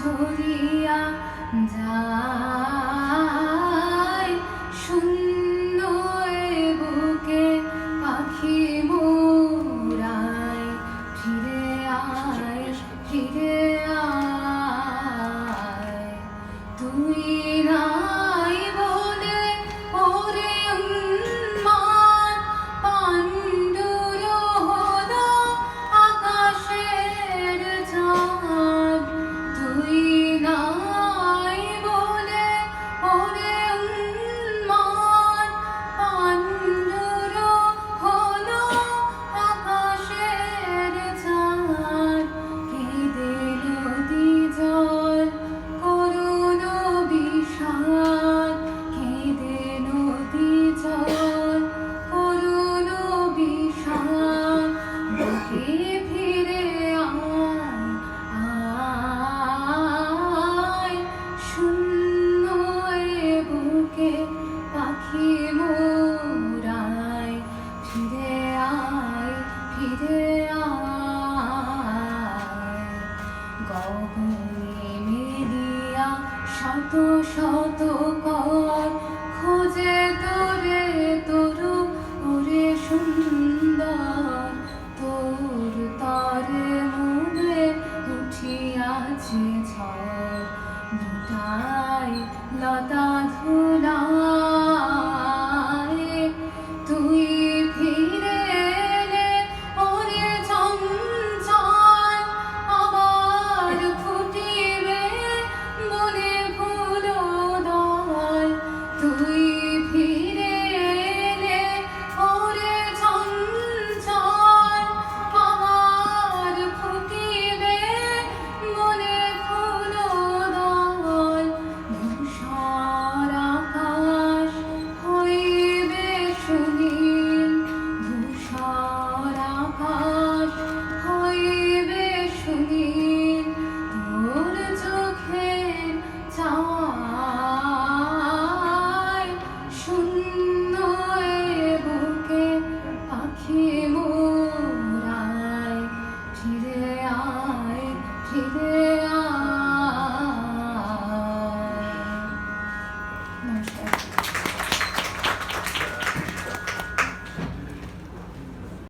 ছড়িয়া যায় শূন্য এ বুকে পাখি মোরায় ফিরে আয় ফিরে আয় তুই নাই বলে ওরে উন্মাদ পাণ্ডুর হলো আকাশের চাঁদ তুই নাই বলে ওরে উন্মাদ পাণ্ডুর হলো আকাশের চাঁদ কেঁদে নদী জল করুণ বিষাদ কেঁদে নদী জল করুণ বিষাদ বুকে ফিরে আয় আয় শূন্য এ বুকে পাখি মোরায় ফিরে আয় ফিরে আয় গগনে মেলিয়া শত শত কর খোঁজে তোরে তরু ওরে সুন্দর তোর তরে মনে উঠিয়াছে ঝড় দুটাই লতা ধুলা